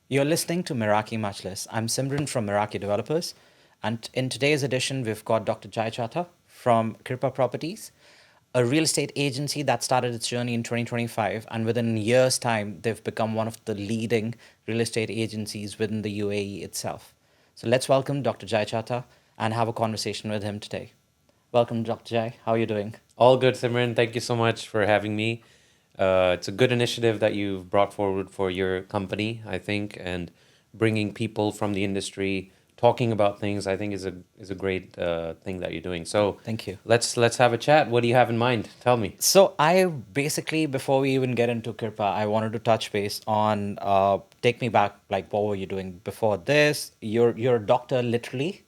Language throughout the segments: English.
You're listening to Meraki Majlis. I'm Simran from Meraki Developers, and in today's edition, we've got Dr. Chatha from Kirpa Properties, a real estate agency that started its journey in 2025, and within a year's time, they've become one of the leading real estate agencies within the UAE itself. So let's welcome Dr. Chatha and have a conversation with him today. Welcome, Dr. Jai. How are you doing? All good, Simran. Thank you so much for having me. It's a good initiative that you've brought forward for your company, I think, and bringing people from the industry talking about things. I think is a great thing that you're doing. So Thank you. let's have a chat. What do you have in mind? Tell me. So I basically, before we even get into Kirpa, I wanted to touch base on take me back, like what were you doing before this? You're a doctor literally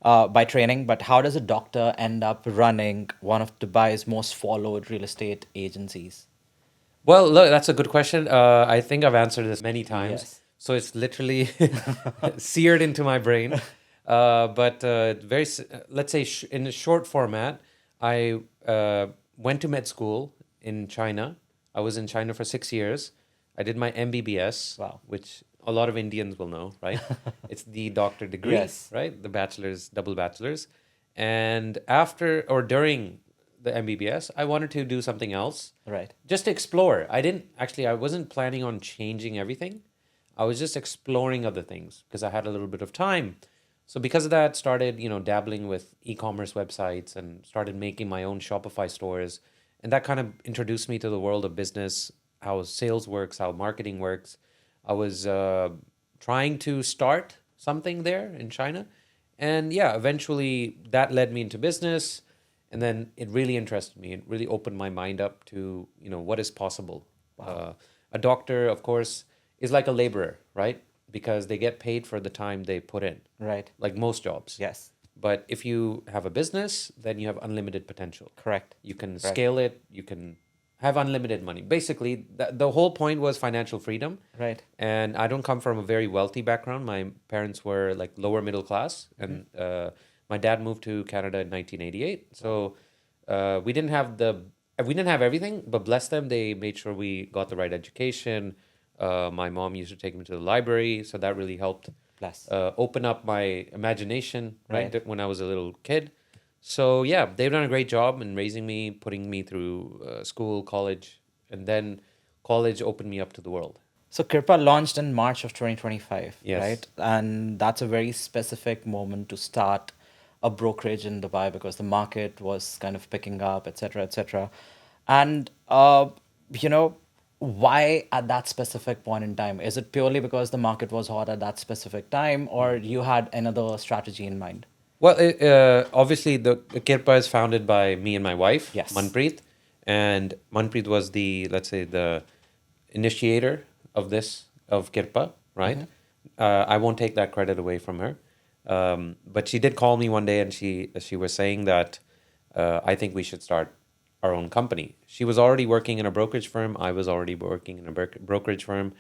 by training, but how does a doctor end up running one of Dubai's most followed real estate agencies? Well, look, that's a good question. I think I've answered this many times, Yes. so it's literally seared into my brain. Let's say in a short format, I went to med school in China. I was in China for 6 years. I did my MBBS, Wow. which a lot of Indians will know, right? It's the doctor degree, Yes. right? The bachelor's, double bachelor's. And after or during the MBBS, I wanted to do something else Right. just to explore. I wasn't planning on changing everything. I was just exploring other things because I had a little bit of time. So because of that, started, dabbling with e-commerce websites and started making my own Shopify stores. And that kind of introduced me to the world of business, how sales works, how marketing works. I was trying to start something there in China. And yeah, eventually that led me into business, and then it really interested me. It really opened my mind up to what is possible. A doctor, of course, is like a laborer, right? Because they get paid for the time they put in, Right. like most jobs. Yes. But if you have a business, then you have unlimited potential. Correct. You can Correct. scale it. You can have unlimited money. Basically, the whole point was financial freedom. Right. And I don't come from a very wealthy background. My parents were like lower middle class, and my dad moved to Canada in 1988. So we didn't have everything, but bless them, they made sure we got the right education. My mom used to take me to the library, so that really helped Bless. open up my imagination, right, Right. when I was a little kid. So yeah, they've done a great job in raising me, putting me through school, college, and then college opened me up to the world. So Kirpa launched in March of 2025, Yes. right? And that's a very specific moment to start a brokerage in Dubai because the market was kind of picking up, et cetera, et cetera. And, you know, why at that specific point in time? Is it purely because the market was hot at that specific time, or you had another strategy in mind? Well, obviously, the Kirpa is founded by me and my wife, Yes. Manpreet, and Manpreet was the, let's say, the initiator of this of Kirpa, right? I won't take that credit away from her, but she did call me one day, and she was saying that I think we should start our own company. She was already working in a brokerage firm. I was already working in a brokerage firm.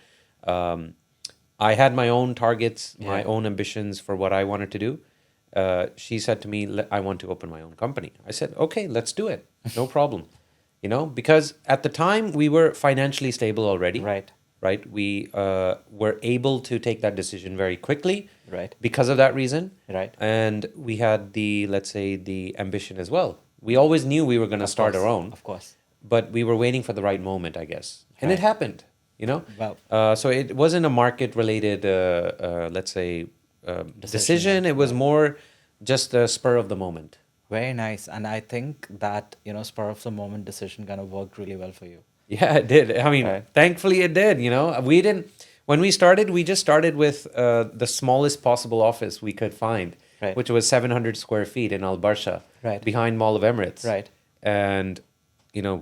Um, I had my own targets, my Yeah. own ambitions for what I wanted to do. She said to me, I want to open my own company. I said, okay, let's do it. No problem. Because at the time we were financially stable already, Right. right? We were able to take that decision very quickly Right. because of that reason. Right. And we had let's say, the ambition as well. We always knew we were going to Of start our course. own, Of course. but we were waiting for the right moment, I guess. And it Right. happened. Well, So it wasn't a market related, let's say, decision. decision. It was Right. more just a spur of the moment. Very nice. And I think that, spur of the moment decision kind of worked really well for you. Yeah, it did. I mean, Right. thankfully it did. We didn't, when we started, we just started with the smallest possible office we could find, Right. which was 700 square feet in Al Barsha, Right. behind Mall of Emirates. Right. And,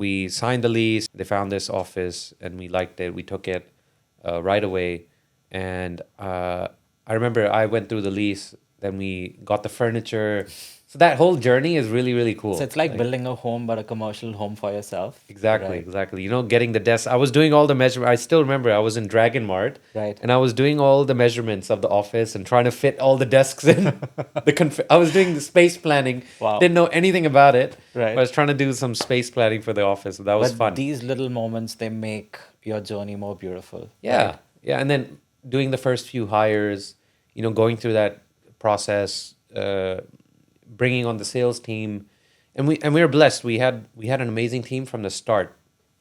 we signed the lease. They found this office and we liked it. We took it right away. And I remember I went through the lease, then we got the furniture. So that whole journey is really, really cool. So it's like building a home, but a commercial home for yourself. Exactly, Right. exactly. Getting the desk. I was doing all the measurement. I still remember I was in Dragon Mart, Right. and I was doing all the measurements of the office and trying to fit all the desks in. I was doing the space planning. Wow. Didn't know anything about it. Right. But I was trying to do some space planning for the office. So that was But fun. these little moments, they make your journey more beautiful. Yeah, Right. yeah. And then doing the first few hires, going through that process, bringing on the sales team, and we were blessed. We had an amazing team from the start.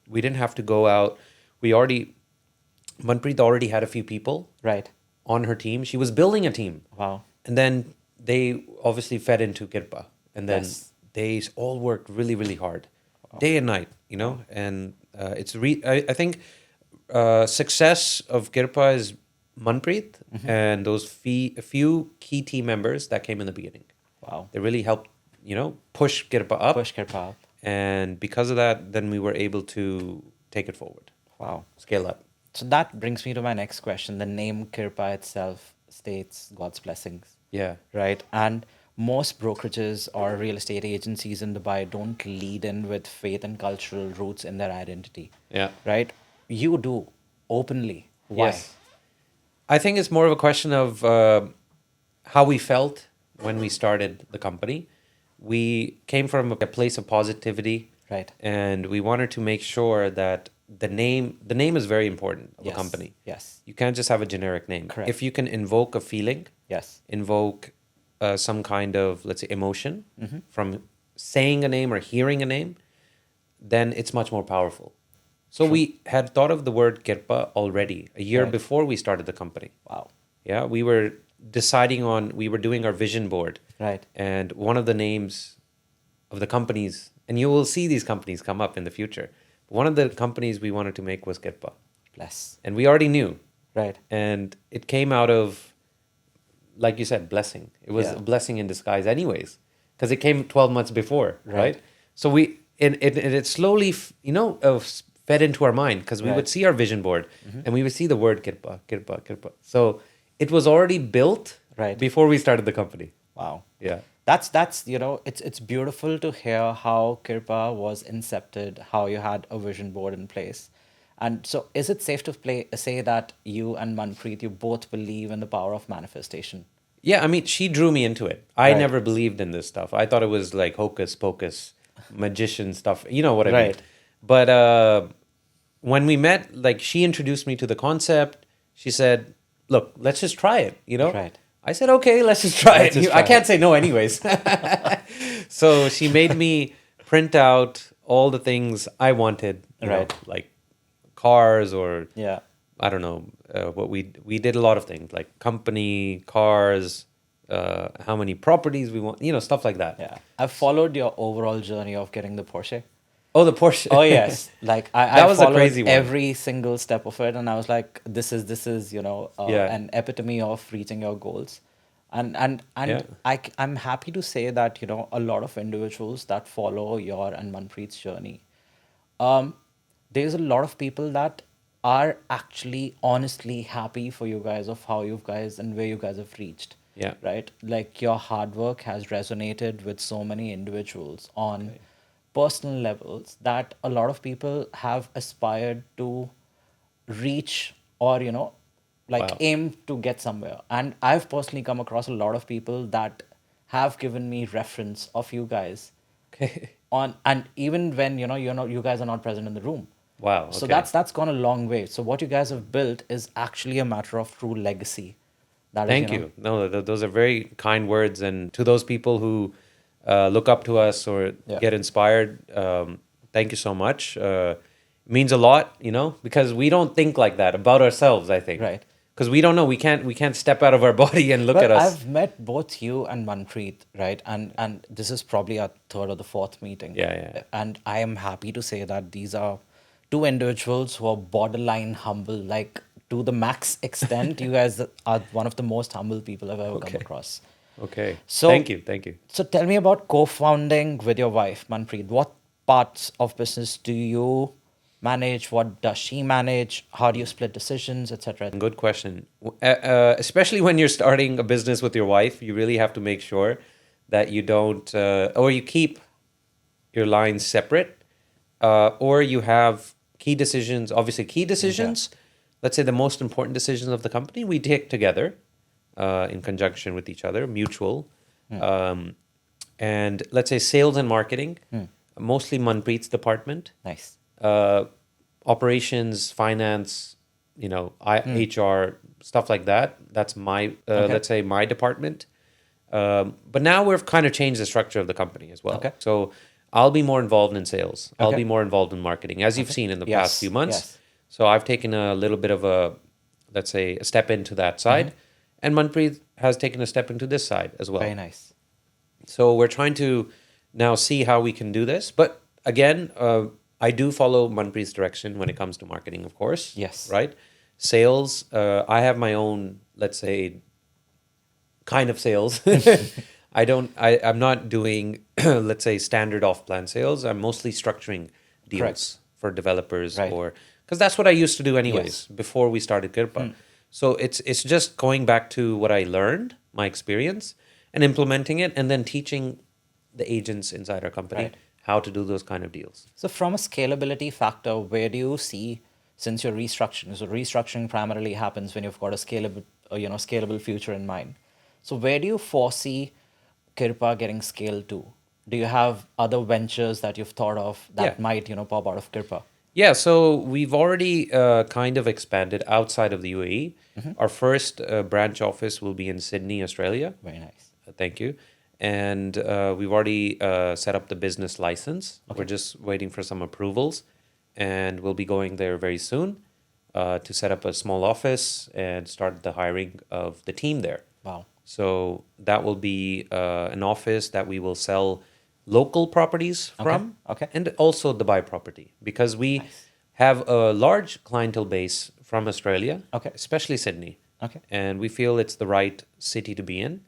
We didn't have to go out. Manpreet already had a few people Right. on her team. She was building a team. Wow. And then they obviously fed into Kirpa. And then Yes. they all worked really, really hard, day and night, And I think success of Kirpa is Manpreet and those few key team members that came in the beginning. Wow. They really helped, push Kirpa up. Push Kirpa up. And because of that, then we were able to take it forward, Wow. scale up. So that brings me to my next question. The name Kirpa itself states God's blessings, Yeah. right? And most brokerages or real estate agencies in Dubai don't lead in with faith and cultural roots in their identity, Yeah. right? You do openly. Why? Yes. I think it's more of a question of how we felt when we started the company. We came from a place of positivity, Right. and we wanted to make sure that the name is very important of a Yes. company. Yes. You can't just have a generic name. Correct. If you can invoke a feeling, Yes. invoke some kind of, let's say, emotion from saying a name or hearing a name, then it's much more powerful. So we had thought of the word Kirpa already a year Right. before we started the company. Wow. Yeah, we were doing our vision board. Right. And one of the names of the companies, and you will see these companies come up in the future. One of the companies we wanted to make was Kirpa. Bless. And we already knew. Right. And it came out of, like you said, blessing. It was Yeah. a blessing in disguise anyways, because it came 12 months before, right? Right. So it slowly, fed into our mind, because we Right. would see our vision board and we would see the word Kirpa, Kirpa, Kirpa. So it was already built Right. before we started the company. Wow. Yeah. That's it's beautiful to hear how Kirpa was incepted, how you had a vision board in place. And so is it safe to say that you and Manpreet, you both believe in the power of manifestation? Yeah, I mean, she drew me into it. I Right. never believed in this stuff. I thought it was like hocus pocus, magician stuff. You know what I mean? Right. But when we met, like, she introduced me to the concept. She said, "Look, let's just try it." Right. I said, "Okay, let's just try Let's it." just I try can't it. say no, anyways. So she made me print out all the things I wanted. Right. Like cars, or Yeah. I don't know, what we did a lot of things like company, cars, how many properties we want, stuff like that. Yeah. I've followed your overall journey of getting the Porsche. Oh, the Porsche. Oh yes, like That I was a followed crazy one. every single step of it, and I was like, this is Yeah. an epitome of reaching your goals, and Yeah. I'm happy to say that a lot of individuals that follow your and Manpreet's journey, there's a lot of people that are actually honestly happy for you guys of how you guys and where you guys have reached. Yeah. Right, like your hard work has resonated with so many individuals on personal levels that a lot of people have aspired to reach, or like Wow. aim to get somewhere. And I've personally come across a lot of people that have given me reference of you guys Okay. on, and even when you guys are not present in the room. Wow. So Okay. that's gone a long way. So what you guys have built is actually a matter of true legacy. That is, Thank you. No, those are very kind words, and to those people who look up to us or Yeah. get inspired, thank you so much. It means a lot, because we don't think like that about ourselves. I think, Right. Because we don't know. We can't step out of our body and look Well, at us. I've met both you and Manpreet, right? And this is probably our third or the fourth meeting. Yeah. And I am happy to say that these are two individuals who are borderline humble, like to the max extent. You guys are one of the most humble people I've ever come Okay. across. Okay. So- Thank you. So tell me about co-founding with your wife, Manpreet. What parts of business do you manage? What does she manage? How do you split decisions, etc.? Good question. Especially when you're starting a business with your wife, you really have to make sure that you don't, or you keep your lines separate, or you have key decisions. Obviously, key decisions. Let's say the most important decisions of the company, we take together, in conjunction with each other, mutual. And let's say sales and marketing, mostly Manpreet's department. Nice. Operations, finance, HR, stuff like that. That's my, Okay. let's say, my department. But now we've kind of changed the structure of the company as well. Okay. So I'll be more involved in sales. I'll Okay. be more involved in marketing, as you've seen in the past few Yes. months. Yes. So I've taken a little bit of a, let's say, a step into that side. And Manpreet has taken a step into this side as well. Very nice. So we're trying to now see how we can do this. But again, I do follow Manpreet's direction when it comes to marketing, of course. Yes. Right? Sales, I have my own, let's say, kind of sales. I'm not doing, let's say, standard off-plan sales. I'm mostly structuring deals Correct. for developers Right. or, because that's what I used to do anyways Yes. before we started Kirpa. So it's just going back to what I learned, my experience, and implementing it, and then teaching the agents inside our company Right. how to do those kind of deals. So from a scalability factor, where do you see, since you're restructuring, so restructuring primarily happens when you've got a scalable future in mind. So where do you foresee Kirpa getting scaled to? Do you have other ventures that you've thought of that Yeah. might, pop out of Kirpa? Yeah, so we've already kind of expanded outside of the UAE. Our first branch office will be in Sydney, Australia. Very nice. Thank you. And we've already set up the business license. We're just waiting for some approvals. And we'll be going there very soon to set up a small office and start the hiring of the team there. Wow. So that will be an office that we will sell local properties from, Okay. and also the buy property, because we have a large clientele base from Australia, Okay. especially Sydney, Okay. and we feel it's the right city to be in.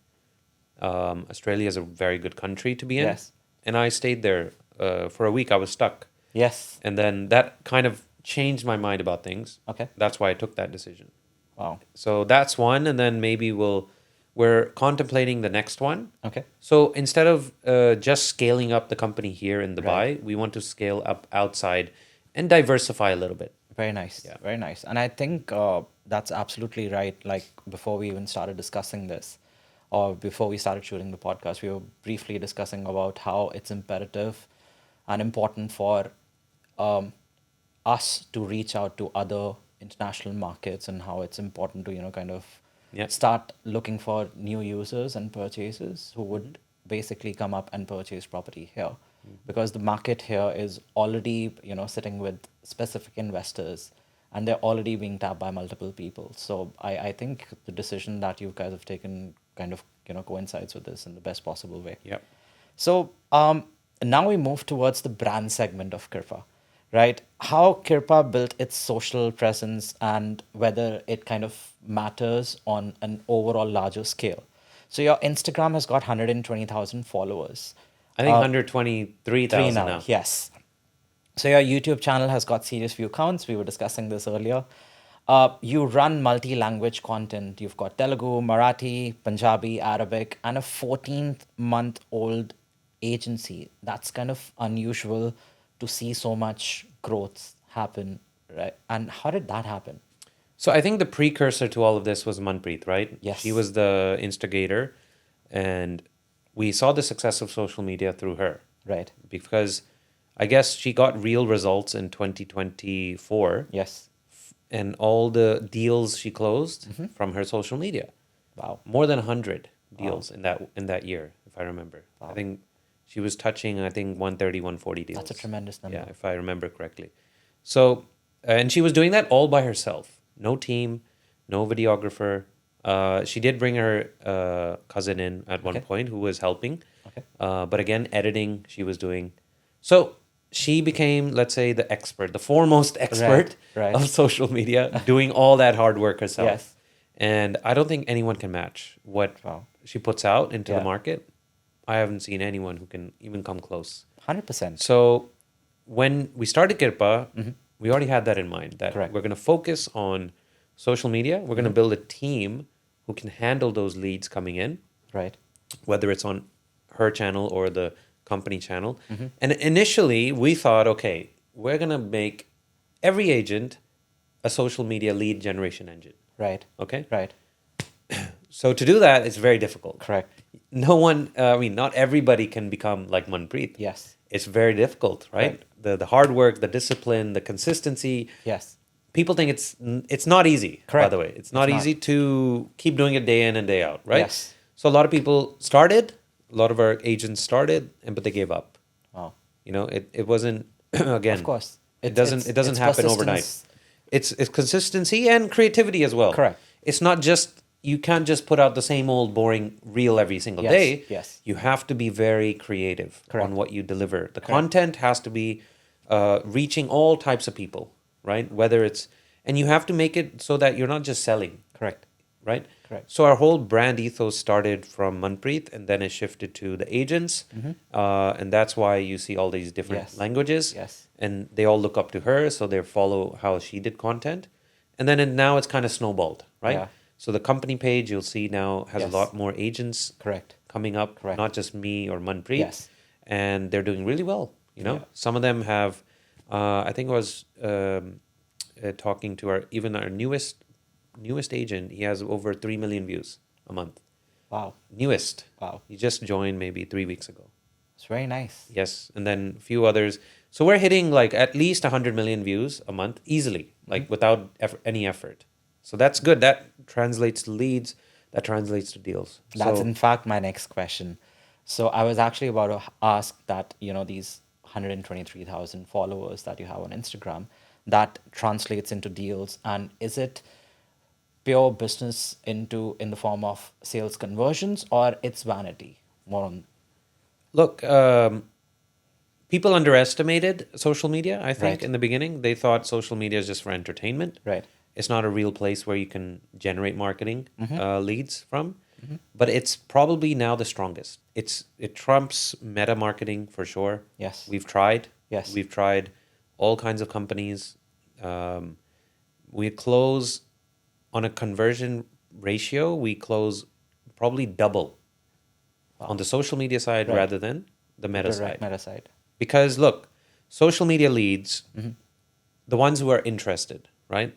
Australia is a very good country to be in, Yes. and I stayed there for a week. I was stuck, Yes. and then that kind of changed my mind about things. Okay. That's why I took that decision. Wow. So that's one, and then maybe we're contemplating the next one. Okay. So instead of just scaling up the company here in Dubai, Right. we want to scale up outside and diversify a little bit. Very nice. Yeah. Very nice. And I think that's absolutely right. Like before we even started discussing this, or before we started shooting the podcast, we were briefly discussing about how it's imperative and important for us to reach out to other international markets, and how it's important to, kind of Yeah. start looking for new users and purchasers who would basically come up and purchase property here. Because the market here is already, sitting with specific investors, and they're already being tapped by multiple people. So I think the decision that you guys have taken kind of, coincides with this in the best possible way. Yep. So now we move towards the brand segment of Kirpa, right? How Kirpa built its social presence and whether it kind of matters on an overall larger scale. So your Instagram has got 120,000 followers. I think Uh, 123,000 Three now, now. yes. So your YouTube channel has got serious view counts. We were discussing this earlier. You run multi-language content. You've got Telugu, Marathi, Punjabi, Arabic, and a 14-month-old agency. That's kind of unusual to see so much growth happen, right? And how did that happen? So I think the precursor to all of this was Manpreet, right? Yes. She was the instigator, and we saw the success of social media through her, Right. because I guess she got real results in 2024, Yes. and all the deals she closed from her social media. Wow. More than 100 deals in that year, if I remember. Wow. I think she was touching, I think, 130, 140 deals. That's a tremendous number. Yeah, if I remember correctly. So, and she was doing that all by herself. No team, no videographer. She did bring her cousin in at one Okay. point who was helping. Okay. But again, editing she was doing. So she became, let's say, the expert, the foremost expert right. of social media, doing all that hard work herself. Yes. And I don't think anyone can match what Wow. she puts out into Yeah. the market. I haven't seen anyone who can even come close. 100%. So when we started Kirpa, we already had that in mind, that Correct. we're going to focus on social media. We're going to build a team who can handle those leads coming in, Right. whether it's on her channel or the company channel. And initially we thought, okay, we're going to make every agent a social media lead generation engine. Right. Okay. Right. So to do that, it's very difficult. Correct. No one, not everybody can become like Manpreet. Yes. It's very difficult, right? The hard work, the discipline, the consistency, Yes. people think it's not easy. By Correct. the way, it's not It's not. easy to keep doing it day in and day out, right? Yes. So a lot of people started, a lot of our agents started, but they gave up. Wow. You know, it wasn't again. Of course. It doesn't It's happen overnight. persistence. It's consistency and creativity as well. Correct. It's not just you can't just put out the same old boring reel every single Yes, day. yes. You have to be very creative Correct. on what you deliver. The content has to be reaching all types of people, right? Whether it's and you have to make it so that you're not just selling, Correct. right? Correct. So our whole brand ethos started from Manpreet, and then it shifted to the agents, and that's why you see all these different Yes. languages, Yes. and they all look up to her, so they follow how she did content, and then now it's kind of snowballed, right? Yeah. So the company page you'll see now has Yes. a lot more agents Correct. coming up, Correct. not just me or Manpreet, Yes. and they're doing really well. You know, Yeah. some of them have. I think I was talking to our newest agent. He has over 3 million views a month. Wow. Newest. Wow. He just joined maybe 3 weeks ago. It's very nice. Yes, and then a few others. So we're hitting like at least 100 million views a month easily, like without any effort. So that's good. That translates to leads. That translates to deals. That's So in fact my next question. So I was actually about to ask that, these 123,000 followers that you have on Instagram, that translates into deals. And is it pure business in the form of sales conversions, or it's vanity? More on look, people underestimated social media. I think Right. in the beginning they thought social media is just for entertainment. Right. It's not a real place where you can generate marketing Mm-hmm. leads from. But it's probably now the strongest. It trumps meta marketing for sure. Yes. We've tried. Yes. We've tried all kinds of companies. We close on a conversion ratio. We close probably double on the social media side Right. rather than the meta Direct side. meta side. Because look, social media leads, the ones who are interested, right?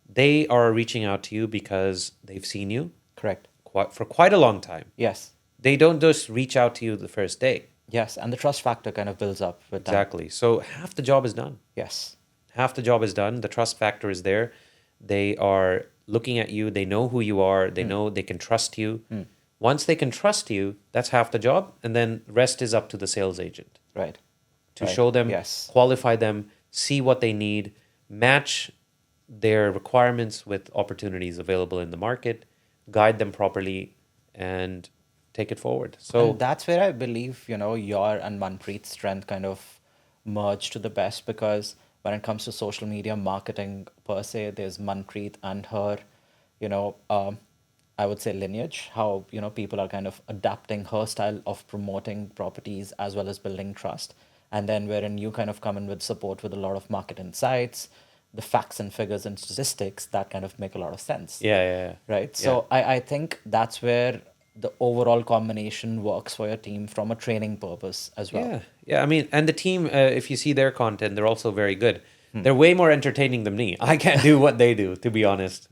They are reaching out to you because they've seen you Correct. for quite a long time. Yes. They don't just reach out to you the first day. Yes. And the trust factor kind of builds up with that. Exactly. So half the job is done. Yes. Half the job is done. The trust factor is there. They are looking at you. They know who you are. They know they can trust you. Once they can trust you, that's half the job. And then rest is up to the sales agent Right. to Right. show them, Yes. qualify them, see what they need, match their requirements with opportunities available in the market, guide them properly, and take it forward. So And that's where I believe, your and Manpreet's strength kind of merge to the best, because when it comes to social media marketing per se, there's Manpreet and her, you know, um, I would say lineage, how, people are kind of adapting her style of promoting properties as well as building trust. And then wherein you kind of come in with support with a lot of market insights, the facts and figures and statistics that kind of make a lot of sense. yeah. Right. So I think that's where the overall combination works for your team from a training purpose as well. Yeah. I mean, and the team, if you see their content, they're also very good. They're way more entertaining than me. I can't do what they do, to be honest.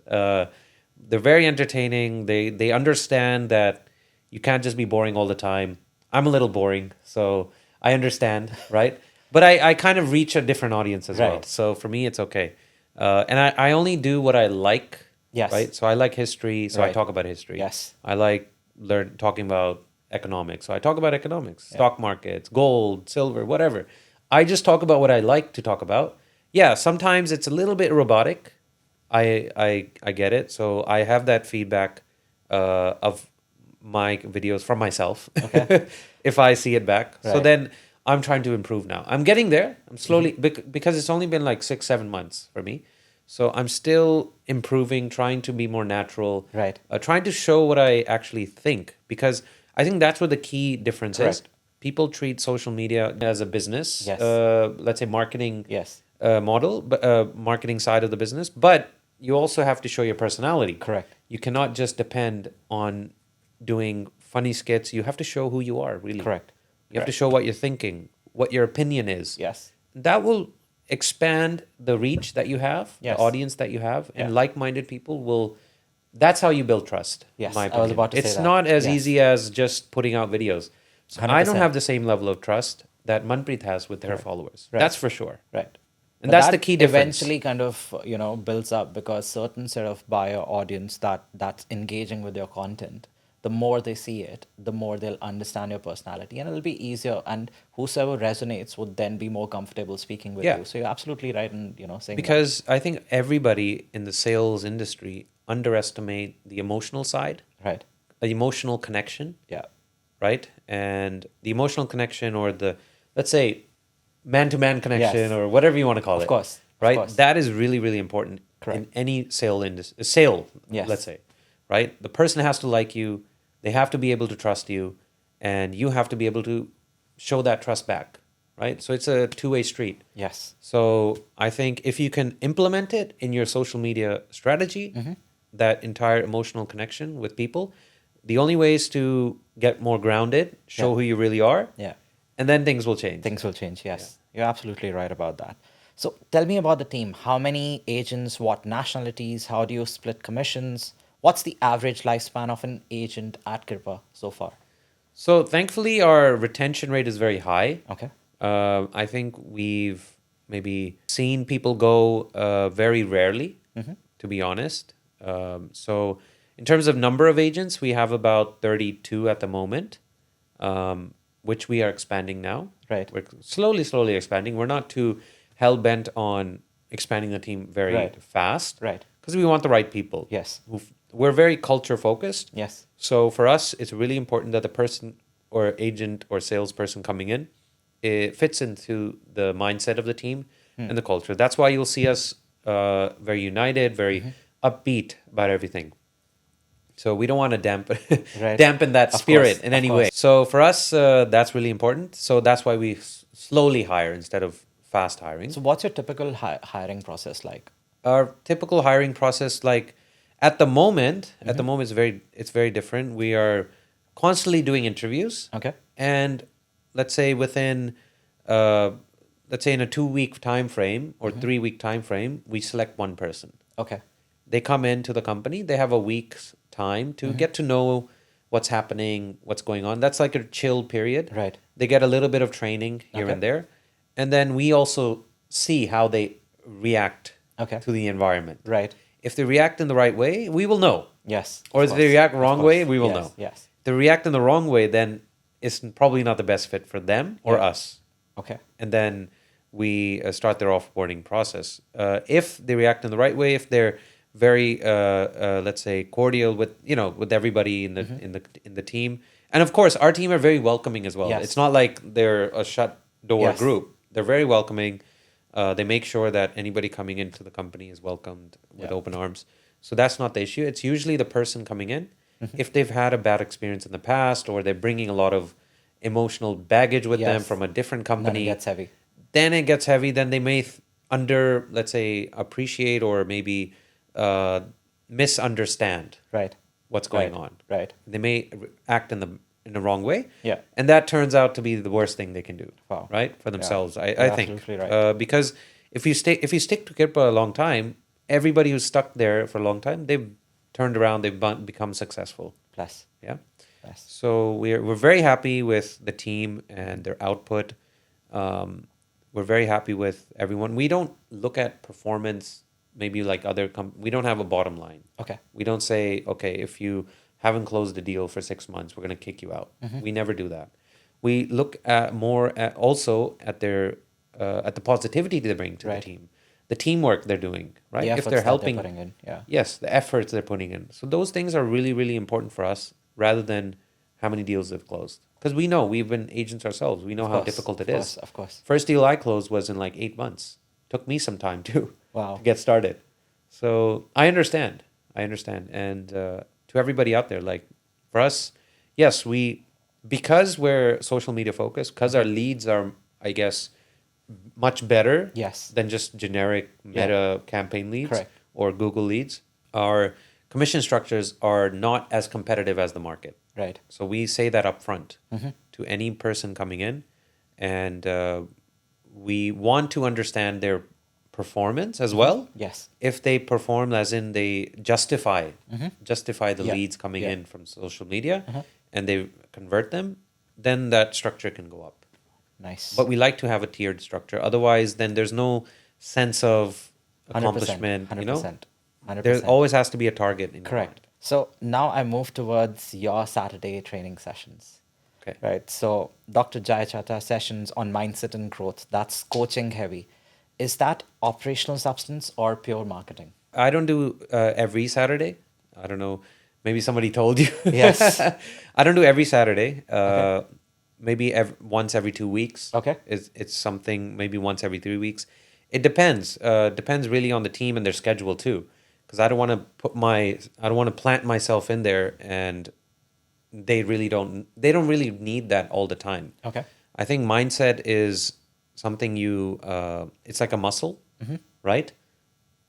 They're very entertaining. They understand that you can't just be boring all the time. I'm a little boring, so I understand, right? But I kind of reach a different audience as well. Right. So for me, it's okay. And I only do what I like, Yes. right? So I like history, so I Right. talk about history. Yes. I like talking about economics, so I talk about economics, stock markets, gold, silver, whatever. I just talk about what I like to talk about. Yeah, sometimes it's a little bit robotic. I get it. So I have that feedback of my videos from myself. Okay. If I see it back. So Right. then I'm trying to improve now. I'm getting there. I'm slowly because it's only been like 6-7 months for me. So I'm still improving, trying to be more natural, Right. trying to show what I actually think, because I think that's where the key difference is. Correct. People treat social media as a business, Yes. let's say marketing Yes. model, but marketing side of the business, but you also have to show your personality. Correct. You cannot just depend on doing funny skits. You have to show who you are, really. Correct. You have to Correct. show what you're thinking, what your opinion is. Yes. That will expand the reach that you have, Yes. the audience that you have, and Yeah. like-minded people will. That's how you build trust. Yes, in my I was opinion. about to say It's that. not as Yes. easy as just putting out videos. So I don't 100%. have the same level of trust that Manpreet has with her followers. Right. That's for sure. Right. And But that's the that key difference. eventually kind of, builds up because certain set of buyer audience that's engaging with your content, the more they see it, the more they'll understand your personality and it'll be easier. And whosoever resonates would then be more comfortable speaking with Yeah. you. So you're absolutely right in, saying that. Because I think everybody in the sales industry underestimate the emotional side, Right. the emotional connection, Yeah. right? And the emotional connection, or the, let's say, man-to-man connection, Yes. or whatever you want to call Of it, course. Of right? course. That is really, really important in Correct. any sale, let's Yes. say, right? The person has to like you, they have to be able to trust you, and you have to be able to show that trust back, right? So it's a two-way street. Yes. So I think if you can implement it in your social media strategy, that entire emotional connection with people, the only way is to get more grounded, Yeah. show who you really are, Yeah. and then things will change. Things will change. Yeah. Yes. You're absolutely right about that. So tell me about the team. How many agents, what nationalities, how do you split commissions? What's the average lifespan of an agent at Kirpa so far? So thankfully, our retention rate is very high. Okay. I think we've maybe seen people go very rarely, to be honest. So in terms of number of agents, we have about 32 at the moment, which we are expanding now. Right. We're slowly expanding. We're not too hell bent on expanding the team very Right. fast, Right. because we want the right people. Yes. We're very culture focused. Yes. So for us, it's really important that the person or agent or salesperson coming in, it fits into the mindset of the team and the culture. That's why you'll see us very united, very upbeat about everything. So we don't want to Right. dampen that Of course. spirit in Of any way. course. So for us, that's really important. So that's why we slowly hire instead of fast hiring. So what's your typical hiring process like? Our typical hiring process, like at the moment it's very different. We are constantly doing interviews, Okay. and let's say within uh, let's say in a 2 week time frame or 3 week time frame, we select one person. Okay. They come into the company, they have a week's time to get to know what's happening, what's going on. That's like a chill period. Right. They get a little bit of training here Okay. and there, and then we also see how they react Okay. to the environment. Right. If they react in the right way, we will know. Yes. Or Of if they course. react Of wrong course. way, we will Yes. know. Yes. If they react in the wrong way, then it's probably not the best fit for them or Yeah. us. Okay. And then we start their offboarding process. If they react in the right way, if they're very, let's say, cordial with everybody in the team, and of course, our team are very welcoming as well. Yes. It's not like they're a shut door Yes. group. They're very welcoming. They make sure that anybody coming into the company is welcomed with Yeah. open arms. So that's not the issue. It's usually the person coming in. If they've had a bad experience in the past, or they're bringing a lot of emotional baggage with them Yes. from a different Then it company, gets heavy. then it gets heavy. Then they may let's say, appreciate or maybe uh, misunderstand Right. what's going Right. on. Right. They may act in the wrong way. Yeah. And that turns out to be the worst thing they can do. Wow. Right? For themselves, I You're think. absolutely right. Because if you stick to Kirpa a long time, everybody who's stuck there for a long time, they've turned around, they've become successful. Plus. Yeah. Plus. So we're very happy with the team and their output. We're very happy with everyone. We don't look at performance maybe like we don't have a bottom line. Okay. We don't say, okay, if you haven't closed the deal for 6 months, we're going to kick you out. We never do that. We look at also at the positivity they bring to the Right. team, the teamwork they're doing, right? The If efforts they're that helping, putting in. Yeah. yes, the efforts they're putting in. So those things are really, really important for us, rather than how many deals they've closed. Because we know, we've been agents ourselves. We know Of how course, difficult it of is. course, of course. First deal I closed was in like 8 months. Took me some time too Wow. to get started. So I understand. And to everybody out there, like, for us, yes, because we're social media focused, because our leads are, I guess, much better Yes. than just generic Meta campaign leads Correct. or Google leads. Our commission structures are not as competitive as the market. Right. So we say that up front to any person coming in, and we want to understand their performance as well. Yes. If they perform, as in they justify the Yeah. leads coming Yeah. in from social media, and they convert them, then that structure can go up. Nice. But we like to have a tiered structure. Otherwise, then there's no sense of 100%. accomplishment. You know, 100%. there 100%. always has to be a target in your mind. Correct. So now I move towards your Saturday training sessions. Okay. Right. So Dr. Jai Chatha sessions on mindset and growth, that's coaching heavy. Is that operational substance or pure marketing? I don't do every Saturday. I don't know. Maybe somebody told you. Yes. I don't do every Saturday. Okay. Maybe once every 2 weeks. Okay. It's something. Maybe once every 3 weeks. It depends. Depends really on the team and their schedule too. Because I don't want to I don't want to plant myself in there, and they don't really need that all the time. Okay. I think mindset is something it's like a muscle, right?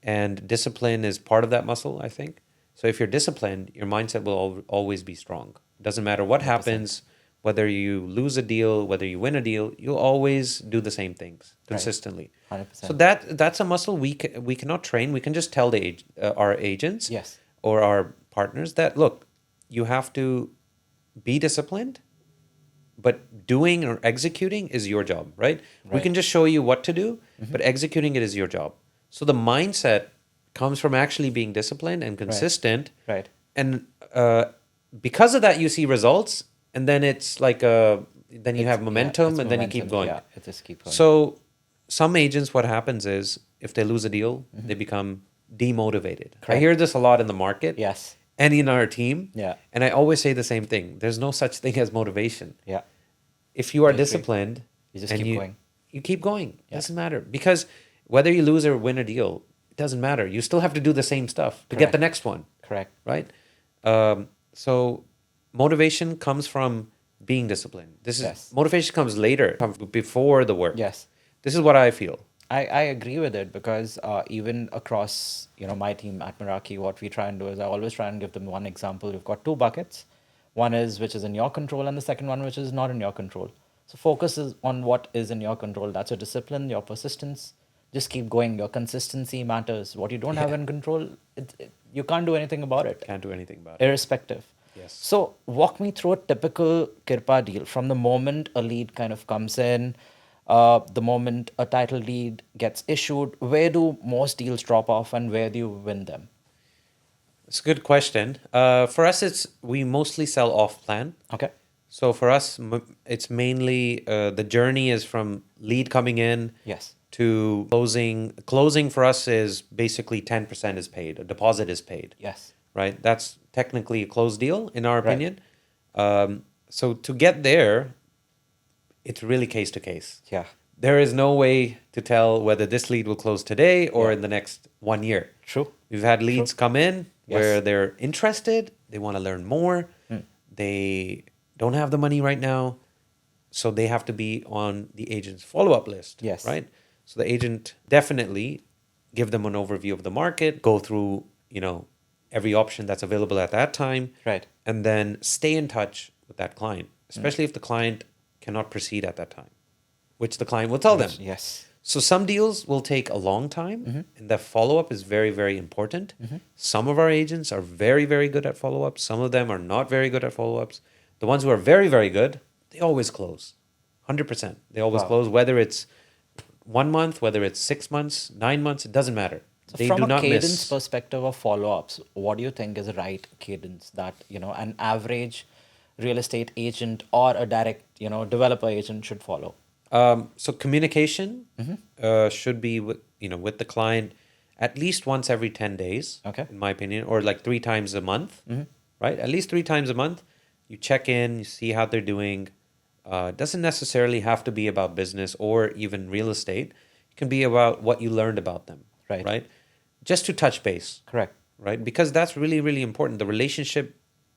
And discipline is part of that muscle, I think. So if you're disciplined, your mindset will always be strong. It doesn't matter what 100%. happens, whether you lose a deal, whether you win a deal, you'll always do the same things Right. consistently. 100%. So that's a muscle we cannot train. We can just tell our agents Yes. or our partners that, look, you have to be disciplined, but doing or executing is your job, right? We Right. can just show you what to do, but executing it is your job. So the mindset comes from actually being disciplined and consistent. Right. And because of that, you see results, and then it's like then you have momentum, it's and then you keep momentum. going. Yeah, it just keep going. So some agents, what happens is if they lose a deal, they become demotivated. I Correct. hear this a lot in the market Yes. and in our team. Yeah. And I always say the same thing. There's no such thing as motivation. Yeah. If you are I agree. disciplined, You just and keep going. you keep going. Yeah. Doesn't matter, because whether you lose or win a deal, it doesn't matter. You still have to do the same stuff to get Correct. the next one, Correct. right? So motivation comes from being disciplined. Yes. Motivation comes later, comes before the work. Yes. This is what I feel. I agree with it because even across my team at Meraki, what we try and do is I always try and give them one example. We've got two buckets. One is which is in your control, and the second one which is not in your control. So focus is on what is in your control. That's your discipline, your persistence. Just keep going. Your consistency matters. What you don't have Yeah. in control, you can't do anything about it, Can't do anything about it. irrespective. Yes. So walk me through a typical Kirpa deal from the moment a lead kind of comes in, the moment a title deed gets issued. Where do most deals drop off, and where do you win them? It's a good question. For us, we mostly sell off plan. Okay. So for us, it's mainly the journey is from lead coming in Yes. to closing. Closing for us is basically 10% is paid. A deposit is paid, Yes. right? That's technically a closed deal in our Right. opinion. So to get there, it's really case to case. Yeah. There is no way to tell whether this lead will close today or Yeah. in the next 1 year. True. We've had leads come in where Yes. they're interested, they want to learn more, they don't have the money right now, so they have to be on the agent's follow-up list. Yes. Right? So the agent definitely give them an overview of the market, go through, every option that's available at that time, Right. and then stay in touch with that client, especially if the client cannot proceed at that time, which the client will tell them. Yes. So some deals will take a long time, and the follow-up is very, very important. Some of our agents are very, very good at follow-ups. Some of them are not very good at follow-ups. The ones who are very, very good, they always close. 100%. They always Wow. close, whether it's 1 month, whether it's 6 months, 9 months, it doesn't matter. So They from do a not cadence miss. perspective of follow-ups, what do you think is the right cadence that, an average real estate agent or a direct, developer agent should follow? So communication should be with the client at least once every 10 days, Okay. in my opinion, or like 3 times a month, right? At least 3 times a month. You check in, you see how they're doing. It doesn't necessarily have to be about business or even real estate. It can be about what you learned about them, Right. right? Just to touch base, Correct. right? Because that's really, really important. The relationship,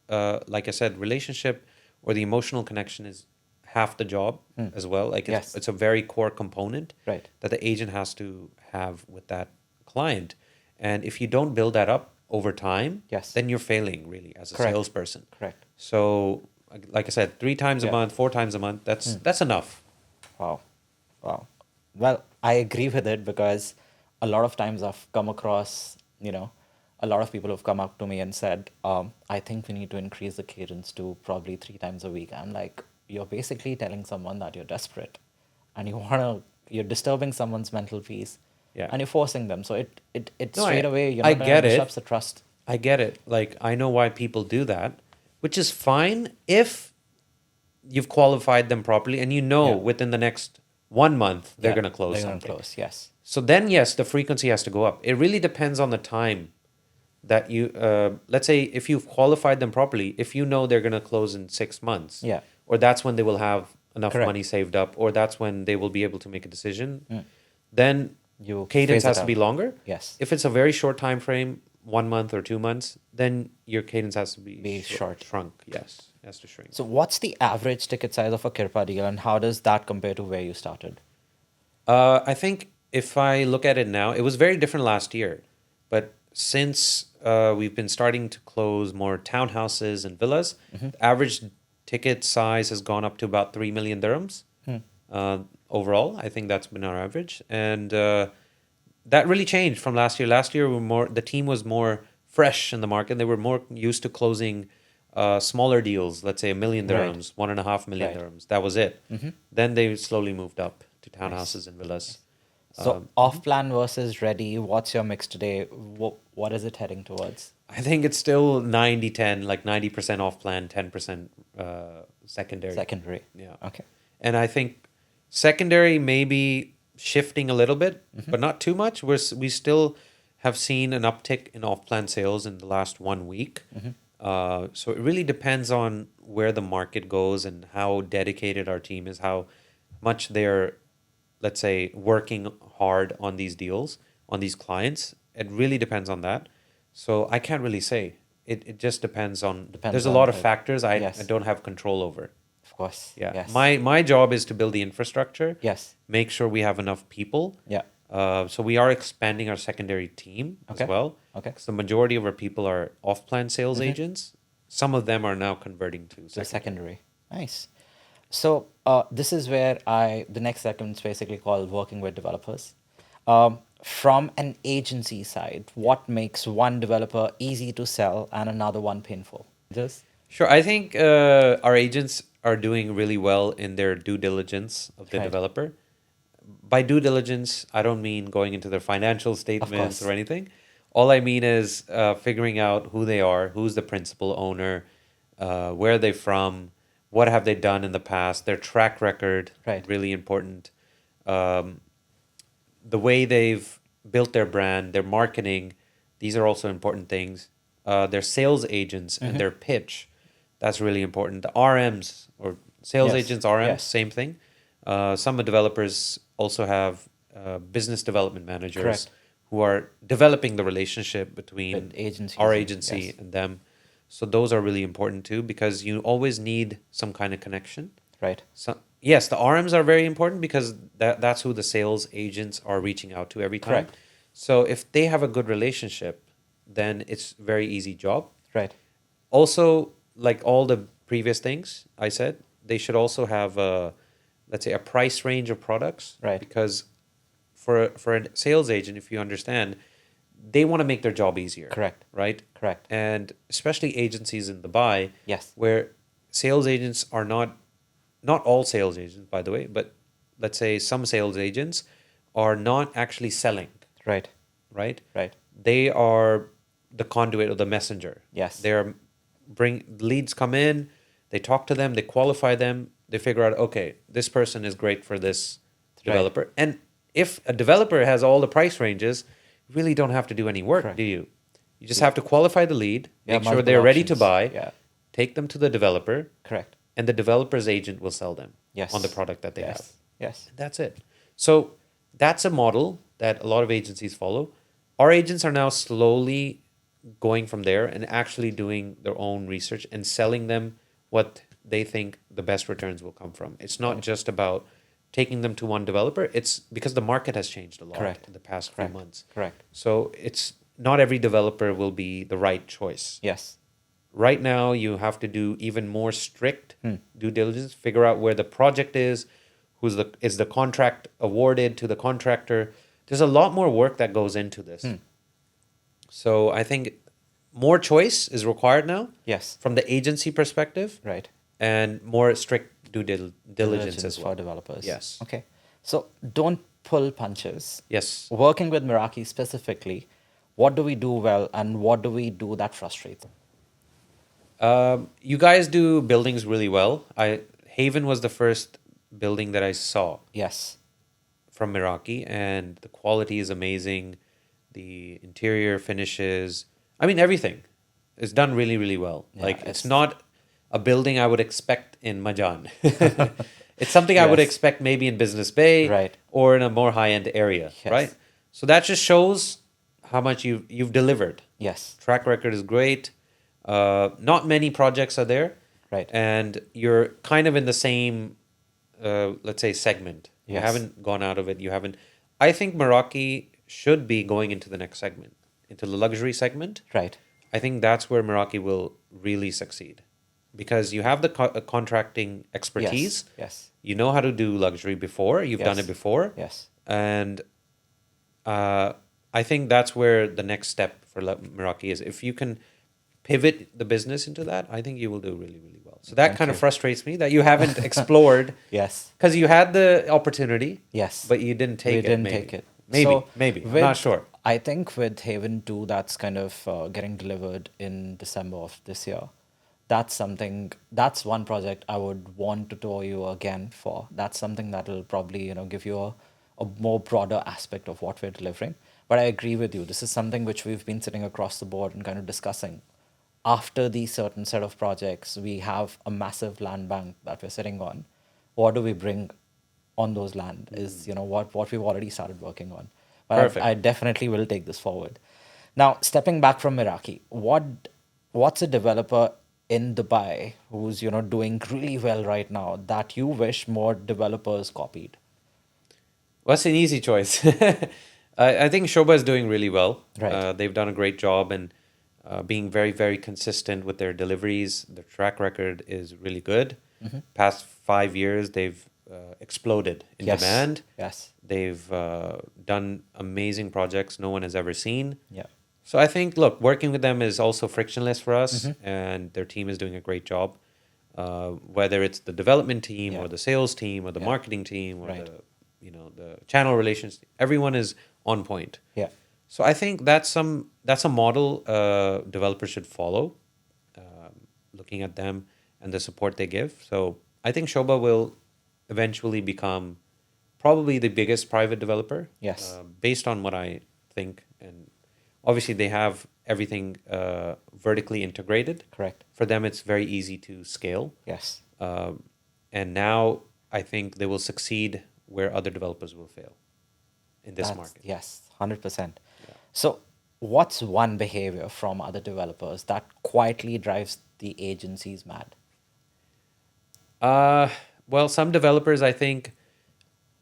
like I said, relationship or the emotional connection is half the job as well. Like Yes. it's a very core component Right. that the agent has to have with that client. And if you don't build that up over time, Yes. then you're failing really as a Correct. salesperson. Correct. So, like I said, 3 times a Yeah. month, 4 times a month, that's enough. Wow. Wow. Well, I agree with it because a lot of times I've come across, a lot of people have come up to me and said, I think we need to increase the cadence to probably 3 times a week. I'm like, you're basically telling someone that you're desperate and you're disturbing someone's mental peace. Yeah. and you're forcing them. So it No, straight away, I get it. disrupts the trust. I get it. Like, I know why people do that, which is fine if you've qualified them properly and you know Yeah. within the next 1 month they're Yeah, going to close they're gonna something. close. Yes. So then, yes, the frequency has to go up. It really depends on the time that you, let's say, if you've qualified them properly, if you know they're going to close in 6 months, Yeah. or that's when they will have enough Correct. money saved up, or that's when they will be able to make a decision, Mm. then You cadence phase it has to be out. longer. Yes. If it's a very short time frame, 1 month or 2 months, then your cadence has to be, Be short. shrunk. Yes, it has to shrink. So what's the average ticket size of a Kirpa deal, and how does that compare to where you started? I think if I look at it now, it was very different last year, but since we've been starting to close more townhouses and villas, the average ticket size has gone up to about 3 million dirhams. Overall, I think that's been our average, and that really changed from last year. Last year, the team was more fresh in the market. They were more used to closing smaller deals, let's say 1 million Right. dirhams, 1.5 million Right. dirhams. That was it. Then they slowly moved up to Nice. townhouses and villas. So off plan versus ready, what's your mix today? What is it heading towards? I think it's still 90-10, like 90% off plan, 10% secondary. Secondary. Yeah. Okay. And I think secondary may be shifting a little bit, but not too much. We still have seen an uptick in off plan sales in the last 1 week. So it really depends on where the market goes and how dedicated our team is, how much they're, let's say, working hard on these deals, on these clients. It really depends on that. So I can't really say. It just depends on. There's a on lot of the- factors I yes. don't have control over. Of course. Yeah. Yes. My job is to build the infrastructure, Yes. make sure we have enough people. Yeah. So we are expanding our secondary team Okay. as well. Okay. Because the majority of our people are off-plan sales agents. Some of them are now converting to So secondary. secondary. Nice. So this is where the next segment is basically called working with developers. From an agency side, what makes one developer easy to sell and another one painful? Just Sure. I think our agents are doing really well in their due diligence of the Right. developer. By due diligence, I don't mean going into their financial statements course. or anything. All I mean is figuring out who they are, who's the principal owner, where are they from, what have they done in the past, their track record, Right. really important. The way they've built their brand, their marketing, these are also important things. Their sales agents and their pitch, that's really important. The RMs or sales Yes, agents, RMs, yes. same thing. Some developers also have business development managers Correct. who are developing the relationship between With agencies our and- agency yes. and them. So those are really important too because you always need some kind of connection. right. So yes, the RMs are very important because that's who the sales agents are reaching out to every time. Correct. So if they have a good relationship, then it's a very easy job. Right. Also, like all the previous things I said, they should also have a, let's say, a price range of products. Right. Because for a sales agent, if you understand, they want to make their job easier. Correct. Right. Correct. And especially agencies in Dubai, Yes. where sales agents are not all sales agents, by the way, but let's say some sales agents are not actually selling, Right. right? Right. They are the conduit or the messenger. Yes. They're leads come in, they talk to them, they qualify them, they figure out, okay, this person is great for this Right. developer. And if a developer has all the price ranges, you really don't have to do any work, Correct. do you? You just have to qualify the lead, Yeah, make sure multiple they're ready to options. buy, Yeah. take them to the developer, Correct. and the developer's agent will sell them Yes. on the product that they yes. have. Yes. That's it. So that's a model that a lot of agencies follow. Our agents are now slowly going from there and actually doing their own research and selling them what they think the best returns will come from. It's not Right. just about taking them to one developer. It's because the market has changed a lot Correct. in the past Correct. few months. Correct. So it's not every developer will be the right choice. Yes. Right now, you have to do even more strict Hmm. due diligence, figure out where the project is, is the contract awarded to the contractor. There's a lot more work that goes into this. So I think more choice is required now Yes. from the agency perspective Right. and more strict due diligence as well. for developers. Yes. Okay. So don't pull punches. Yes. Working with Meraki specifically, what do we do well and what do we do that frustrates? You guys do buildings really well. Haven was the first building that I saw Yes. from Meraki, and the quality is amazing. The interior finishes, I mean, everything is done really, really well. Yeah, Like, it's it's not a building I would expect in Majan. It's something I would yes. expect maybe in Business Bay Right. or in a more high end area, right? Yes. So that just shows how much you've delivered. Yes. Track record is great. Not many projects are there, Right. and you're kind of in the same, let's say, segment. You Yes. haven't gone out of it. You haven't. I think Meraki should be going into the next segment, into the luxury segment. Right. I think that's where Meraki will really succeed, because you have the contracting expertise. Yes. Yes. You know how to do luxury before. You've done Yes. it before, Yes. and uh, I think that's where the next step for Meraki is. If you can pivot the business into that, I think you will do really, really well. So that Thank kind of you. frustrates me that you haven't explored, Yes. because you had the opportunity, Yes. but you didn't take We it. didn't Maybe, take it. maybe, So maybe. I'm with, not sure. I think with Haven 2, that's kind of getting delivered in December of this year. That's something, that's one project I would want to tour you again for. That's something that will probably, give you a more broader aspect of what we're delivering. But I agree with you. This is something which we've been sitting across the board and kind of discussing. After these certain set of projects, we have a massive land bank that we're sitting on. What do we bring on those land is, what we've already started working on. But Perfect. I definitely will take this forward. Now, stepping back from Meraki, what's a developer in Dubai who's, doing really well right now that you wish more developers copied? Well, that's an easy choice. I think Shobha is doing really well. Right. They've done a great job and being very, very consistent with their deliveries. Their track record is really good. Past 5 years, they've exploded in Yes. demand. Yes. They've done amazing projects no one has ever seen. Yeah. So I think, look, working with them is also frictionless for us, and their team is doing a great job. Whether it's the development team Yeah. or the sales team or the Yeah. marketing team or Right. the channel relations, everyone is on point. Yeah. So I think that's a model developers should follow, looking at them and the support they give. So I think Shobha will eventually become probably the biggest private developer. Yes. Based on what I think, and obviously they have everything vertically integrated. Correct. For them, it's very easy to scale. Yes. And now I think they will succeed where other developers will fail in this market. Yes, 100%. Yeah. So, what's one behavior from other developers that quietly drives the agencies mad? Well, some developers I think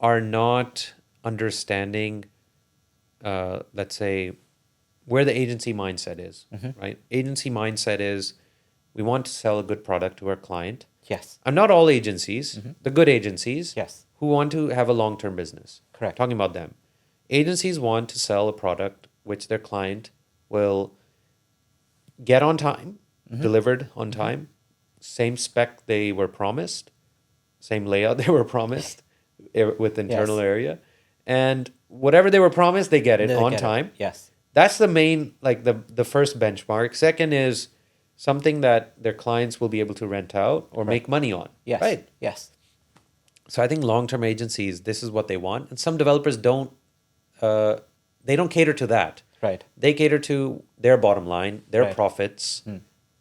are not understanding, let's say, where the agency mindset is, right? Agency mindset is we want to sell a good product to our client. Yes. And not all agencies, the good agencies Yes. who want to have a long term business. Correct. Talking about them. Agencies want to sell a product which their client will get on time, delivered on time, same spec they were promised, same layout they were promised with internal Yes. area. And whatever they were promised, they get it They on get it. time. Yes. That's the main, like the first benchmark. Second is something that their clients will be able to rent out or make money on. Yes. Right. Yes. So I think long-term agencies, this is what they want, and some developers don't. They don't cater to that. Right. They cater to their bottom line, their Right. profits,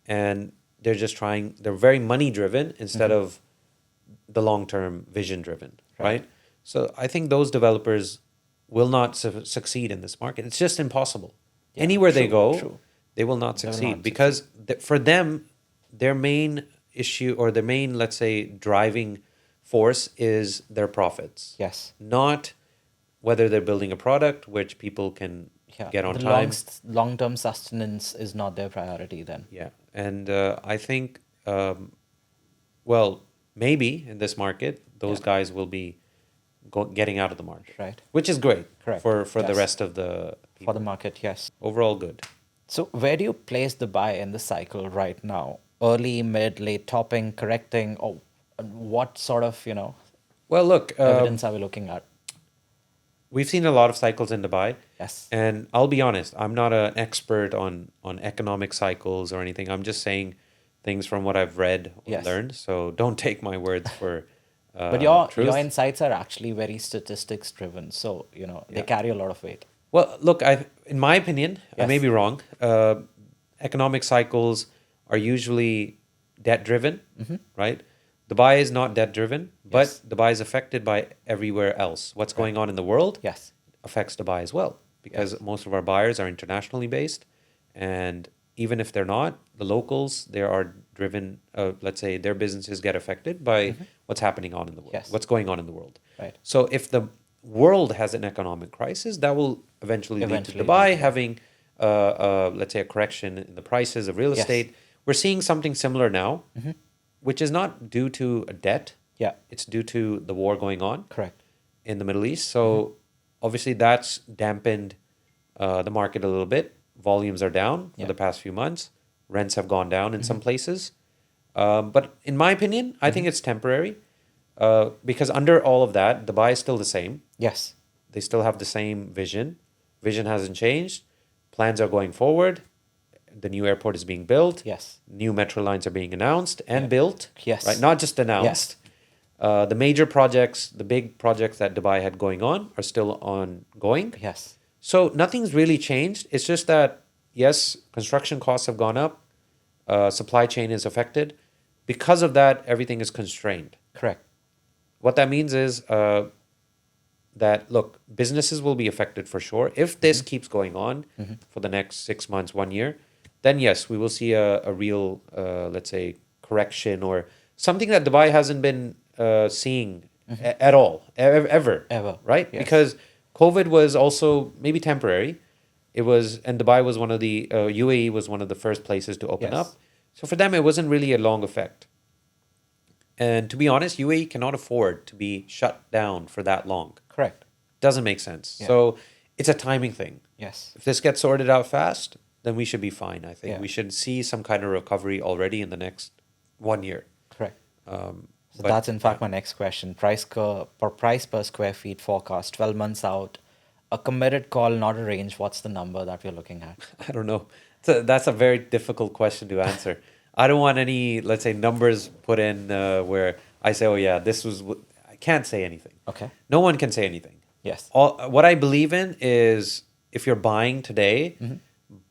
and they're just trying. They're very money-driven instead of the long-term vision-driven. Right. So I think those developers will not succeed in this market. It's just impossible. Yeah, Anywhere they true, go, true. they will not They will succeed not because for them, their main issue or their main, let's say, driving force is their profits, Yes. not whether they're building a product which people can Yeah. get on The time. long-term sustenance is not their priority then. Yeah, and I think, well, maybe in this market, those Yeah. guys will be getting out of the market, Right. which is great Correct. for the Yes. rest of the For people. the market, yes. Overall, good. So, where do you place the buy in the cycle right now? Early, mid, late, topping, correcting, or what sort of, Well, look, evidence are we looking at? we've seen a lot of cycles in Dubai. Yes. And I'll be honest, I'm not an expert on economic cycles or anything. I'm just saying things from what I've read or Yes. learned. So don't take my words for But your truth. insights are actually very statistics driven, so they Yeah. carry a lot of weight. Well, look, in my opinion, I may Yes. be wrong. Economic cycles are usually debt driven, right? Dubai is not debt driven, but Yes. Dubai is affected by everywhere else. What's going on in the world Yes. affects Dubai as well, because Yes. most of our buyers are internationally based, and even if they're not, the locals, they are driven. Let's say their businesses get affected by what's happening on in the world, Yes. what's going on in the world. Right. So if the world has an economic crisis, that will eventually lead to Eventually Dubai lead to- having, let's say, a correction in the prices of real Yes. estate. We're seeing something similar now, which is not due to a debt. Yeah. It's due to the war going on Correct. in the Middle East. So obviously that's dampened the market a little bit. Volumes are down for Yeah. the past few months. Rents have gone down in some places. But in my opinion, I think it's temporary because under all of that, Dubai is still the same. Yes. They still have the same vision. Vision hasn't changed. Plans are going forward. The new airport is being built. Yes. New metro lines are being announced and Yeah. built. Yes. Right? Not just announced. The major projects, the big projects that Dubai had going on are still ongoing. Yes. So nothing's really changed. It's just that, yes, construction costs have gone up. Supply chain is affected. Because of that, everything is constrained. Correct. What that means is that, look, businesses will be affected for sure. If this keeps going on for the next 6 months, 1 year, then yes, we will see a real, let's say, correction or something that Dubai hasn't been seeing at all, ever. Ever. Right? Yes. Because COVID was also maybe temporary. It was, and Dubai was one of the, UAE was one of the first places to open Yes. up. So for them, it wasn't really a long effect. And to be honest, UAE cannot afford to be shut down for that long. Correct. Doesn't make sense. Yeah. So it's a timing thing. Yes. If this gets sorted out fast, then we should be fine, I think. Yeah. We should see some kind of recovery already in the next 1 year. Correct. So But, that's in fact my next question. Price per square feet forecast, 12 months out. A committed call, not a range. What's the number that we're looking at? I don't know. So that's a very difficult question to answer. I don't want any, let's say, numbers put in where I say, oh, yeah, this was. I can't say anything. Okay. No one can say anything. Yes. What I believe in is if you're buying today,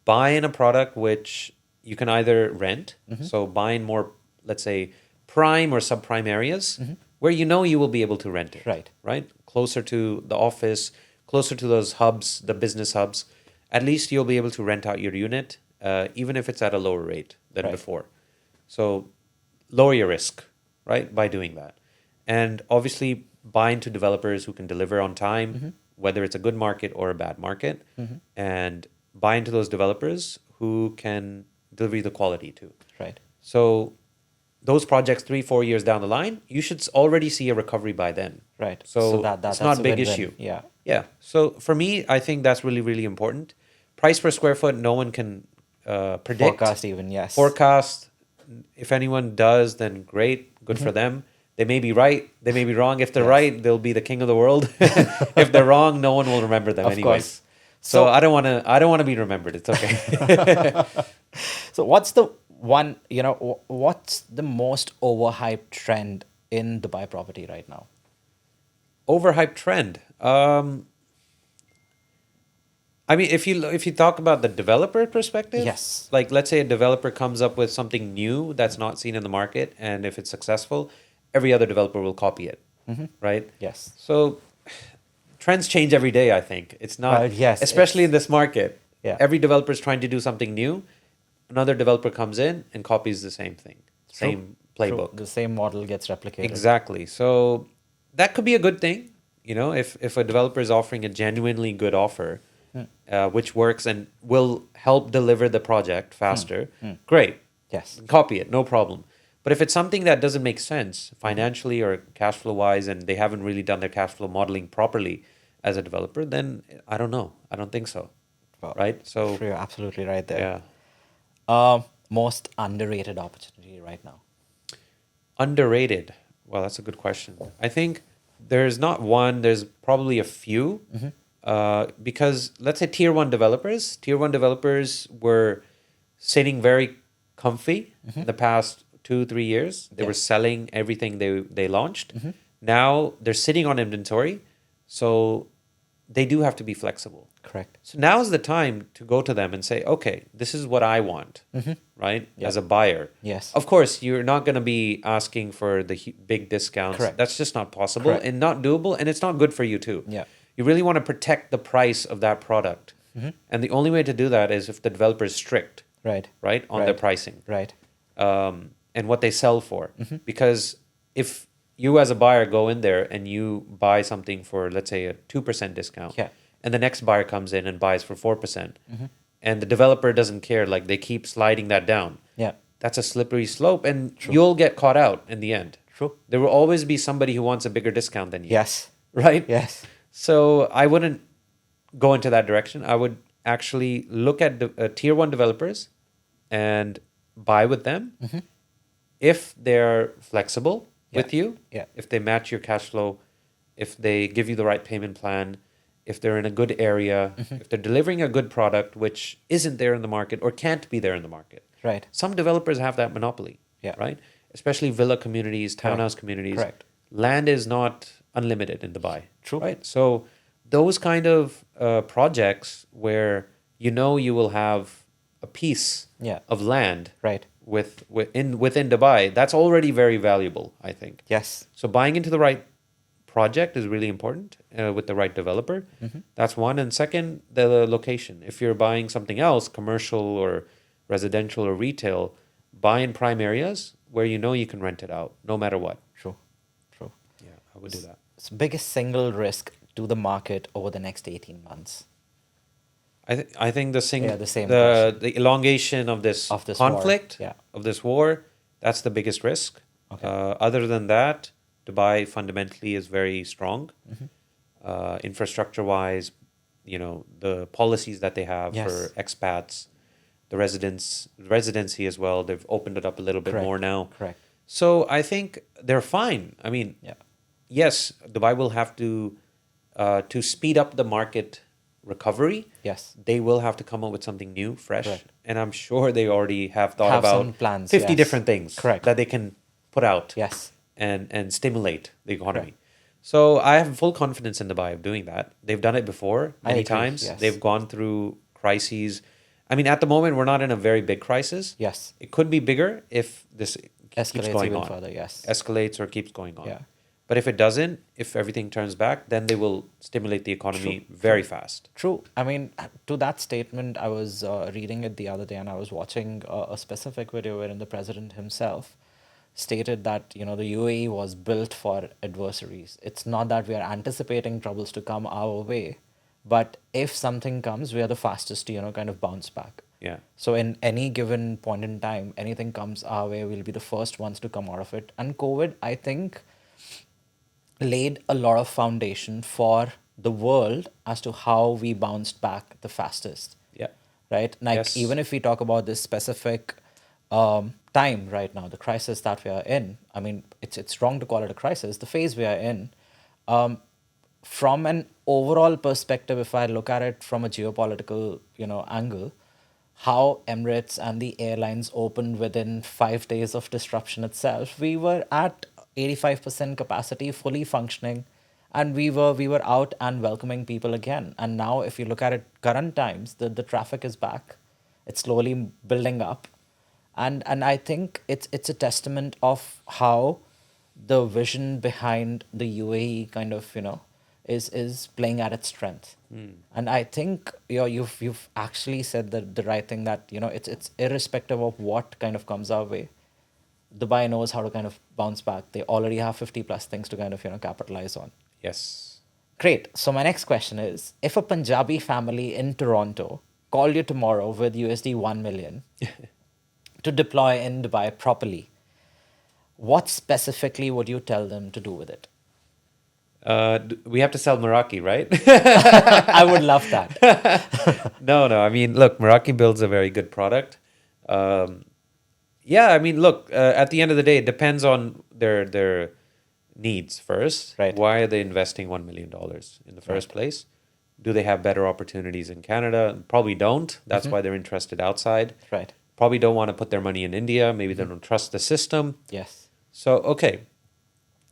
buy in a product which you can either rent, so buy in more, let's say, prime or subprime areas where you know you will be able to rent it. Right. Right? Closer to the office, closer to those hubs, the business hubs. At least you'll be able to rent out your unit, even if it's at a lower rate than Right. before. So lower your risk, right, by doing that. And obviously buy into developers who can deliver on time, whether it's a good market or a bad market, and buy into those developers who can deliver the quality too. Right. So those projects 3-4 years down the line, you should already see a recovery by then. Right. So, that's it's not a big win-win. issue. Yeah. Yeah. So for me, I think that's really, really important. Price per square foot, no one can predict. Forecast even, yes. Forecast. If anyone does, then great, good for them. They may be right, they may be wrong. If they're Yes. right, they'll be the king of the world. If they're wrong, no one will remember them Of anyways. course. So, So- I don't want to. I don't want to be remembered. It's okay. So what's the one, what's the most overhyped trend in Dubai property right now? Overhyped trend. I mean, if you talk about the developer perspective, Yes. like let's say a developer comes up with something new that's not seen in the market, and if it's successful, every other developer will copy it, right? Yes. So trends change every day. I think it's not, Yes, especially in this market. Yeah. Every developer is trying to do something new. Another developer comes in and copies the same thing, same playbook. The same model gets replicated. Exactly. So that could be a good thing, if a developer is offering a genuinely good offer, which works and will help deliver the project faster. Great, Yes. copy it, no problem. But if it's something that doesn't make sense financially or cash flow wise, and they haven't really done their cash flow modeling properly as a developer, then I don't know. I don't think so. Well, Right? So You're absolutely right there. yeah, Most underrated opportunity right now. underrated. Well, that's a good question. I think There's not one. There's probably a few. Because let's say tier one developers were sitting very comfy in the past 2 3 years. They were Yes. selling everything they launched. Now they're sitting on inventory, so they do have to be flexible. Correct. So now's the time to go to them and say, okay, this is what I want, right? Yeah. As a buyer. Yes. Of course, you're not going to be asking for the big discounts. Correct. That's just not possible Correct. and not doable, and it's not good for you too. Yeah. You really want to protect the price of that product. And the only way to do that is if the developer is strict, Right. right, on their pricing Right. and what they sell for. Because if you as a buyer go in there and you buy something for, let's say, a 2% discount, Yeah. and the next buyer comes in and buys for 4%, and the developer doesn't care, like they keep sliding that down, Yeah. that's a slippery slope, and you'll get caught out in the end. True. There will always be somebody who wants a bigger discount than you. Yes. Right? Yes. So I wouldn't go into that direction. I would actually look at tier one developers and buy with them if they're flexible with you, Yeah. if they match your cash flow, if they give you the right payment plan, if they're in a good area, if they're delivering a good product which isn't there in the market or can't be there in the market. Right. Some developers have that monopoly, Yeah. right? Especially villa communities, townhouse communities. Correct. Land is not unlimited in Dubai. True. Right? So those kind of projects where you know you will have a piece Yeah. of land Right. within Dubai, that's already very valuable, I think. Yes. So buying into the right project is really important with the right developer. That's one. And second, the location. If you're buying something else, commercial or residential or retail, buy in prime areas where you know you can rent it out no matter what. True. True. Yeah, I would do that. So biggest single risk to the market over the next 18 months. I think the the same the elongation of this Of this war, conflict yeah. of this war, that's the biggest risk. Okay. Other than that, Dubai fundamentally is very strong, infrastructure wise. You know, the policies that they have Yes. for expats, the residency as well. They've opened it up a little bit Correct. more now. Correct. So I think they're fine. I mean, Yeah. yes, Dubai will have to speed up the market recovery. Yes. They will have to come up with something new, fresh, Correct. and I'm sure they already have thought Have about some plans, 50 yes. different things Correct. that they can put out Yes. and stimulate the economy. Correct. So I have full confidence in Dubai of doing that. They've done it before I many agree, times. yes. They've gone through crises. I mean, at the moment, we're not in a very big crisis. Yes. It could be bigger if this keeps Escalates going even on, further. Yes. escalates or keeps going on. Yeah. But if it doesn't, if everything turns back, then they will stimulate the economy very fast. True. I mean, to that statement, I was reading it the other day, and I was watching a specific video wherein the president himself stated that the UAE was built for adversaries. It's not that we are anticipating troubles to come our way, but if something comes, we are the fastest to kind of bounce back. Yeah. So in any given point in time, anything comes our way, we'll be the first ones to come out of it. And COVID, I think, laid a lot of foundation for the world as to how we bounced back the fastest. Yeah. Right? Like, Yes. even if we talk about this specific time right now, the crisis that we are in, I mean, it's wrong to call it a crisis, the phase we are in, from an overall perspective, if I look at it from a geopolitical, angle, how Emirates and the airlines opened within 5 days of disruption itself, we were at 85% capacity, fully functioning, and we were out and welcoming people again. And now, if you look at it, current times, the traffic is back. It's slowly building up, and I think it's a testament of how the vision behind the UAE kind of is playing at its strength. And I think you've actually said the right thing, that it's irrespective of what kind of comes our way, Dubai knows how to kind of bounce back. They already have 50 plus things to kind of capitalize on. Yes. Great. So my next question is, if a Punjabi family in Toronto called you tomorrow with USD 1 million to deploy in Dubai properly, what specifically would you tell them to do with it? We have to sell Meraki, right? I would love that. No. I mean, look, Meraki builds a very good product. Yeah, I mean, look, at the end of the day, it depends on their needs first. Right. Why are they investing $1 million in the first place? Do they have better opportunities in Canada? Probably don't. That's why they're interested outside. Right. Probably don't want to put their money in India. Maybe they don't trust the system. Yes. So, okay,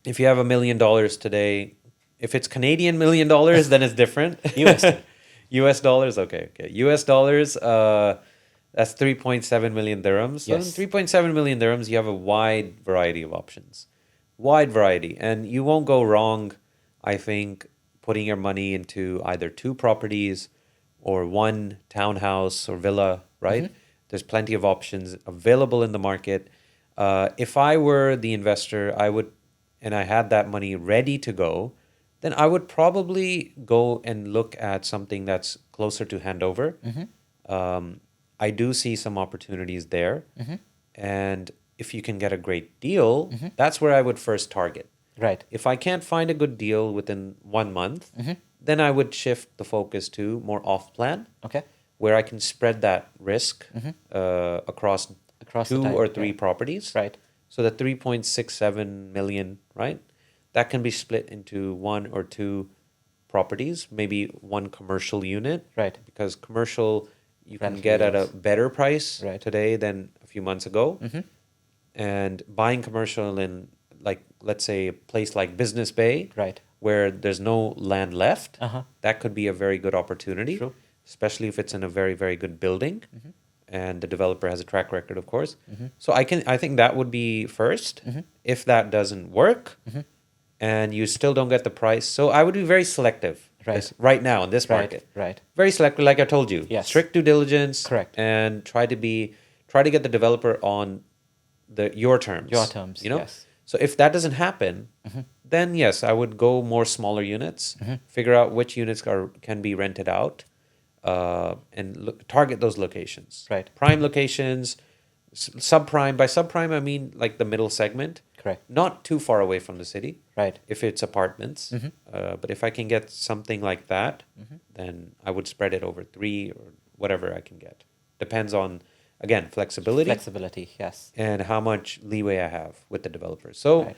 if you have $1 million today, if it's Canadian $1 million, then it's different. USD. US dollars, okay. US dollars, that's 3.7 million dirhams. So Yes. 3.7 million dirhams, you have a wide variety of options. Wide variety. And you won't go wrong, I think, putting your money into either 2 properties or 1 townhouse or villa, right? There's plenty of options available in the market. If I were the investor, and I had that money ready to go, then I would probably go and look at something that's closer to handover. I do see some opportunities there. And if you can get a great deal, that's where I would first target. Right. If I can't find a good deal within 1 month, then I would shift the focus to more off plan, Okay. where I can spread that risk across Across the 2 time, or 3 yeah. properties. Right. So the 3.67 million, right? That can be split into 1 or 2 properties, maybe 1 commercial unit. Right. Because commercial you can Rental get at a yields. better price Right. today than a few months ago. And buying commercial in, like, let's say a place like Business Bay, Right. where there's no land left, Uh-huh. that could be a very good opportunity, True. especially if it's in a very, very good building and the developer has a track record, of course. So I think that would be first. If that doesn't work and you still don't get the price, so I would be very selective right now in this market. Right. Very selective, like I told you. Yes. Strict due diligence. Correct. And try to get the developer on your terms. Your terms, You know? yes. So if that doesn't happen, then yes, I would go more smaller units, figure out which units can be rented out, and target those locations. Right. Prime locations, subprime. By subprime, I mean like the middle segment. Correct. Not too far away from the city. Right. If it's apartments. But if I can get something like that, then I would spread it over 3 or whatever I can get. Depends on, again, flexibility Flexibility. Yes. and how much leeway I have with the developers. So Right.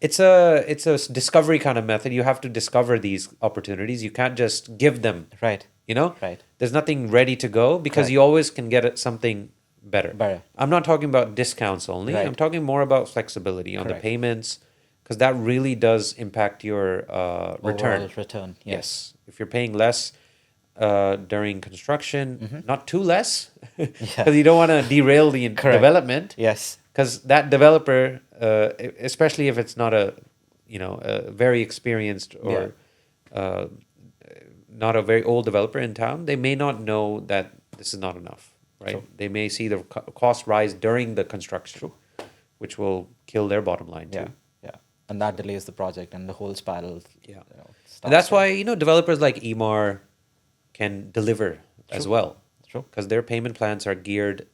it's a discovery kind of method. You have to discover these opportunities. You can't just give them, Right. you know? Right. There's nothing ready to go because Correct. you always can get something better. Better. I'm not talking about discounts only. Right. I'm talking more about flexibility on Correct. the payments because that really does impact your return. Overall return. Yes. If you're paying less during construction, not too less, because Yeah. you don't want to derail the Correct. development. Yes. Because that developer, especially if it's not a very experienced or not a very old developer in town, they may not know that this is not enough, right? True. They may see the cost rise during the construction, which will kill their bottom line too. Yeah. Yeah. And that delays the project and the whole spiral. Yeah. Starts And that's to- why, developers like Emar can deliver as well. True. Because their payment plans are geared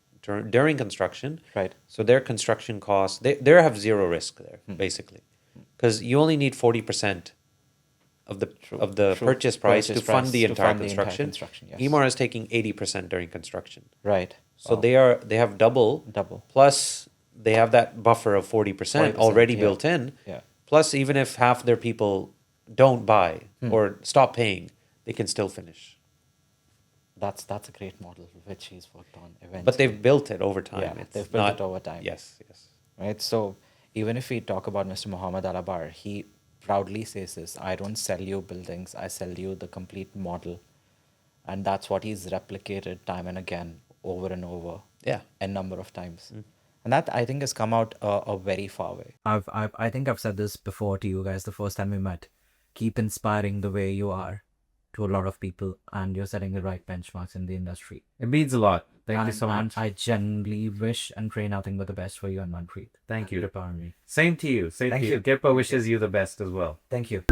during construction. Right. So their construction costs, they have zero risk there, basically. Because you only need 40% of the purchase price to fund the entire construction. Yes. Emar is taking 80% during construction. Right. So Wow. they have double. Plus they have that buffer of 40% already built in. Yeah. Plus, even if half their people don't buy or stop paying, they can still finish. That's a great model which he's worked on eventually. But they've built it over time. Yeah, It's they've built not- it over time. Yes. Right. So even if we talk about Mr. Mohammed Alabar, he proudly says this: "I don't sell you buildings. I sell you the complete model," and that's what he's replicated time and again, over and over. Yeah. A number of times. And that, I think, has come out a very far way. I think I've said this before to you guys the first time we met. Keep inspiring the way you are to a lot of people, and you're setting the right benchmarks in the industry. It means a lot. Thank you so much. I genuinely wish and pray nothing but the best for you and Manpreet. Thank you. Kirpa and me. Same to you. Same Thank to you. you. Kirpa wishes you the best as well. Thank you.